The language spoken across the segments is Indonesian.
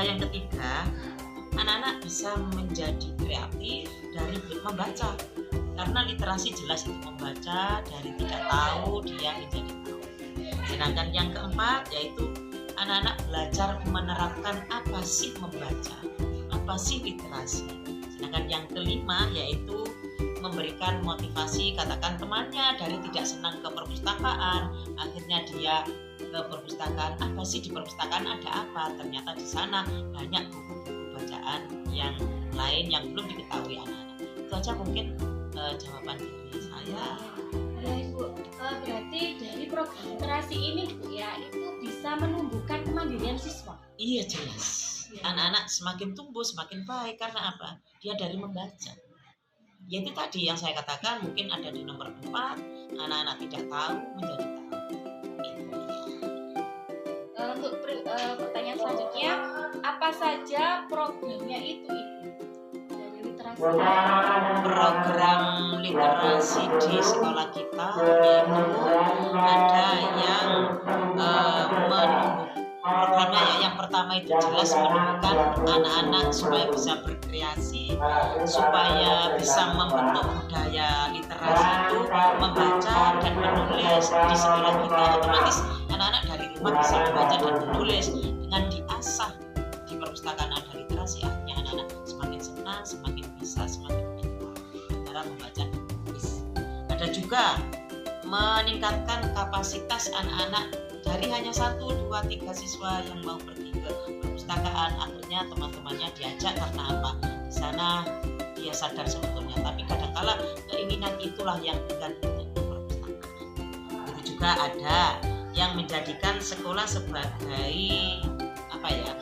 juga yang ketiga, anak-anak bisa menjadi kreatif dari membaca, karena literasi jelas itu membaca, dari tidak tahu dia menjadi tahu. Sedangkan yang keempat yaitu anak-anak belajar menerapkan apa sih membaca, apa sih literasi. Sedangkan yang kelima yaitu memberikan motivasi, katakan temannya dari tidak senang ke perpustakaan, akhirnya dia ke perpustakaan. Apa sih di perpustakaan, ada apa? Ternyata di sana banyak buku-buku bacaan yang lain yang belum diketahui anak-anak. Itu aja mungkin jawaban dari saya. Ya Ibu, berarti dari program literasi ini Bu ya, itu bisa menumbuhkan kemandirian siswa. Iya jelas. Anak-anak semakin tumbuh semakin baik karena apa? Dia dari membaca. Ya itu tadi yang saya katakan, mungkin ada di nomor 4, anak-anak tidak tahu menjadi tahu. Untuk pertanyaan selanjutnya, apa saja programnya itu Ibu dari literasi? Program literasi di sekolah kita yaitu ada yang programnya yang pertama itu jelas menumbuhkan anak-anak supaya bisa berkreasi, supaya bisa membentuk budaya literasi itu membaca dan menulis. Di sekolah kita otomatis anak-anak dari rumah bisa membaca dan menulis. Dengan diasah di perpustakaan ada literasi, akhirnya anak-anak semakin senang, semakin bisa, semakin pintar cara membaca dan menulis. Ada juga meningkatkan kapasitas anak-anak dari hanya 1, 2, 3 siswa yang mau pergi ke perpustakaan, akhirnya teman-temannya diajak karena apa? Di sana dia sadar sebetulnya, tapi kadangkala keinginan itulah yang enggan untuk ke perpustakaan. Itu juga ada yang menjadikan sekolah sebagai apa ya?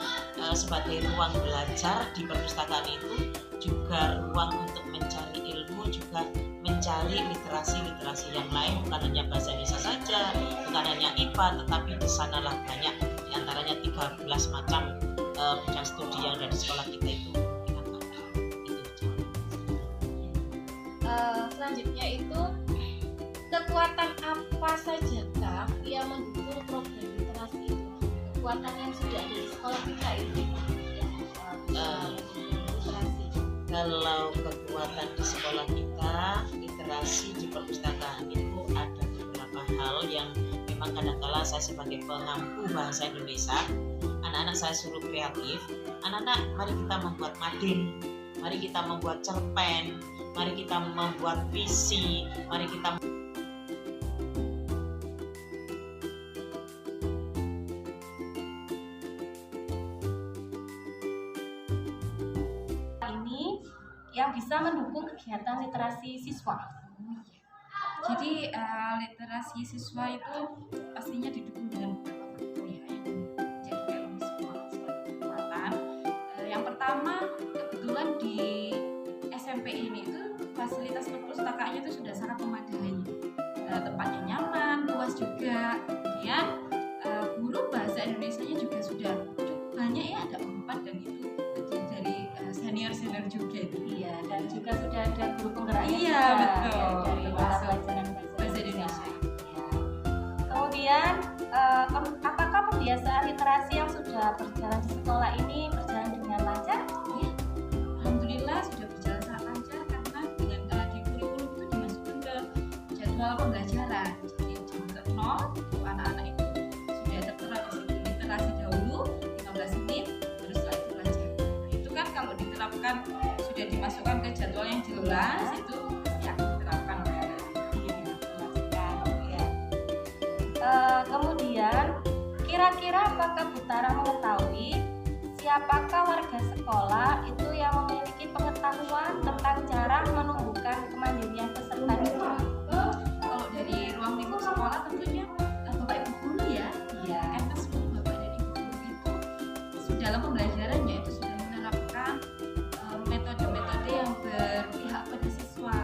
Sebagai ruang belajar. Di perpustakaan itu juga ruang untuk mencari ilmu, juga mencari literasi yang lain, bukan hanya bahasa Indonesia saja, bukan hanya IPA, tetapi di sanalah banyak, diantaranya 13 macam bidang studi yang ada di sekolah kita itu. Selanjutnya itu, kekuatan apa saja Kak yang mendukung program literasi itu? Kekuatan yang sudah ada di sekolah kita itu literasi. Kalau kekuatan di sekolah kita, literasi di perpustakaan itu ada beberapa hal yang memang kadang-kala saya sebagai pengampu bahasa Indonesia, anak-anak saya suruh kreatif. Anak-anak, mari kita membuat mading, mari kita membuat cerpen, mari kita membuat visi, mari kita yang bisa mendukung kegiatan literasi siswa. Jadi literasi siswa itu pastinya didukung dengan beberapa faktor ya, yang jadi dalam sebuah kekuatan. Yang pertama, kebetulan di SMP ini itu fasilitas perpustakaannya itu sudah sangat memadai, tempatnya nyaman, luas juga. Kemudian guru bahasa Indonesianya juga sudah cukup banyak ya, ada 4 dan itu dari senior juga itu. Iya, dan juga sudah ada guru penggeraknya. Iya, betul. Dari mata pelajaran bahasa Indonesia. Kemudian apakah pembiasaan literasi yang sudah berjalan di sekolah ini berjalan dengan lancar? Ya, alhamdulillah sudah berjalan sangat lancar karena dengan di kurikulum itu dimasukkan ke jadwal pembelajaran. Jadi jam ke-0 anak-anak itu sudah tertera di situ literasi dahulu 15 menit, terus setelah itu belajar. Nah, itu kan kalau diterapkan sudah dimasukkan ke jadwal yang jelas, itu ya diterapkan kemudian kira-kira apakah Bu Tara mengetahui siapakah warga sekolah itu yang memiliki pengetahuan tentang cara menumbuhkan kemandirian peserta didik? Kalau dari ruang lingkup sekolah tentunya Bapak Ibu guru ya. Iya. Karena semua Bapak dan Ibu guru itu dalam pembelajarannya itu sudah menerapkan metode-metode yang berpihak pada siswa.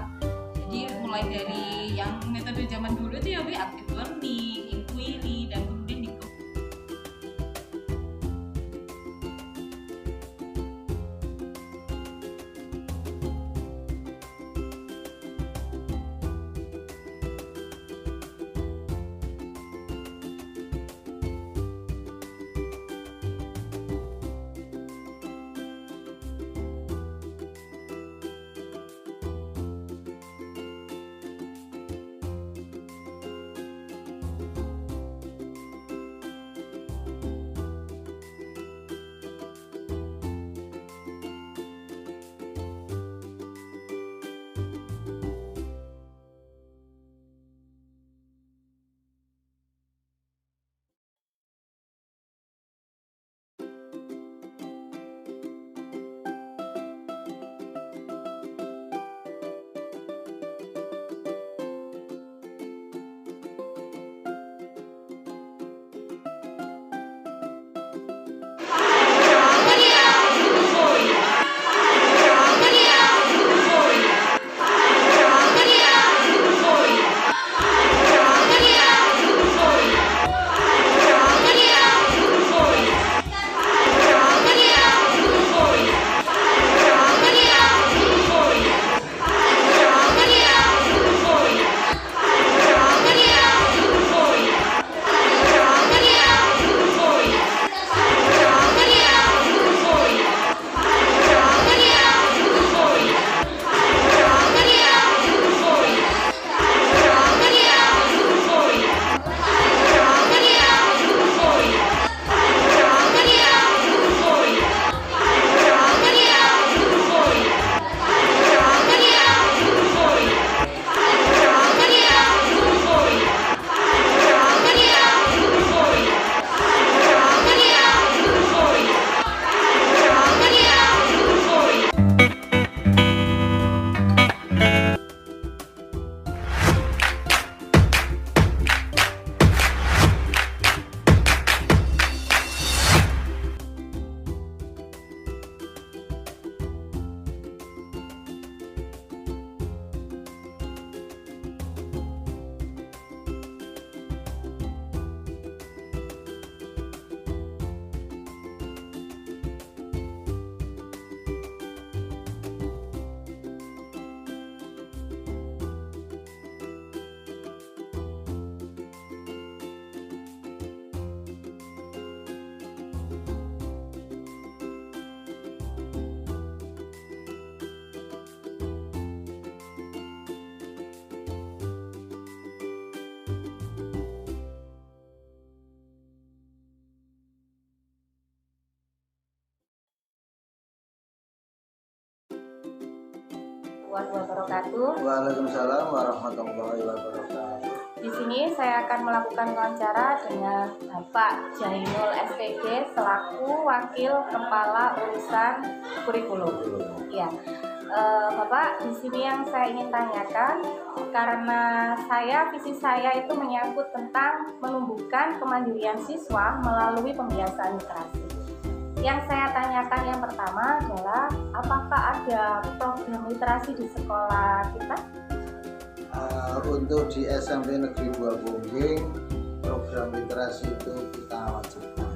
Jadi mulai dari yang metode zaman dulu itu ya active learning, inquiry, dan kemudian warahmatullahi wabarakatuh. Waalaikumsalam warahmatullahi wabarakatuh. Di sini saya akan melakukan wawancara dengan Bapak Jainul SPG selaku Wakil Kepala Urusan Kurikulum. Ya, Bapak, di sini yang saya ingin tanyakan, karena visi saya itu menyangkut tentang menumbuhkan kemandirian siswa melalui pembiasaan literasi. Yang saya tanyakan yang pertama adalah, apakah ada program literasi di sekolah kita? Untuk di SMP Negeri 2 Bongging, program literasi itu kita wajibkan,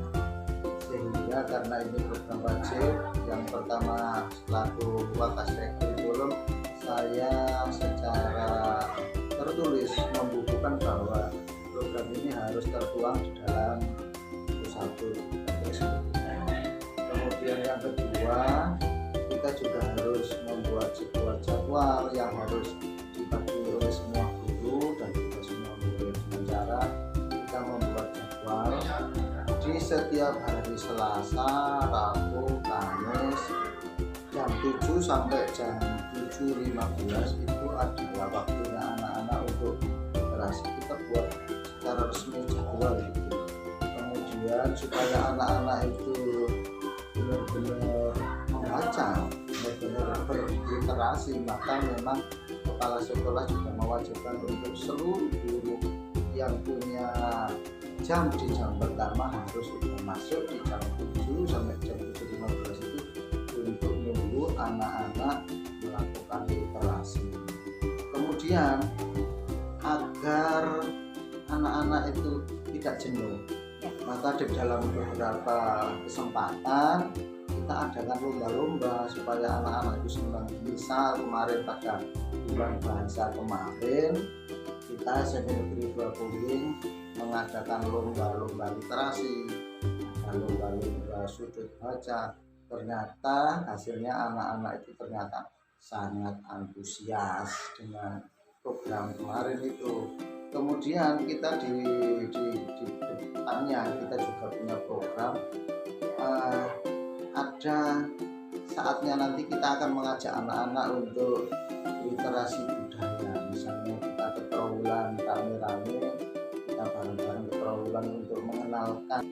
sehingga karena ini program wajib, yang pertama selaku Wakasek Kurikulum, saya secara tertulis membukukan bahwa program ini harus tertuang di dalam satu textbook. Kemudian yang kedua, kita juga harus membuat sebuah jadwal yang harus dibagi oleh semua guru dan juga semua murid, dengan cara kita membuat jadwal di setiap hari Selasa, Rabu, Kamis jam 7 sampai jam 7.15 itu adalah waktunya anak-anak untuk literasi. Kita buat secara resmi jadwal gitu. Kemudian supaya anak-anak itu benar-benar membaca, benar-benar berliterasi, maka memang kepala sekolah juga mewajibkan untuk seluruh guru yang punya jam di jam pertama harus sudah masuk di jam 7 sampai jam 7.15 itu untuk menunggu anak-anak melakukan literasi. Kemudian agar anak-anak itu tidak jenuh, maka di dalam beberapa kesempatan kita adakan lomba-lomba supaya anak-anak itu senang. Misal kemarin pada bulan bahasa kemarin kita SMP Negeri 2 Bongging mengadakan lomba-lomba literasi, ada lomba-lomba sudut baca. Ternyata hasilnya anak-anak itu ternyata sangat antusias dengan program kemarin itu. Kemudian kita di depannya kita juga punya program, ada saatnya nanti kita akan mengajak anak-anak untuk literasi budaya. Misalnya kita ke Trawulan rame-rame, kita bareng-bareng ke Trawulan untuk mengenalkan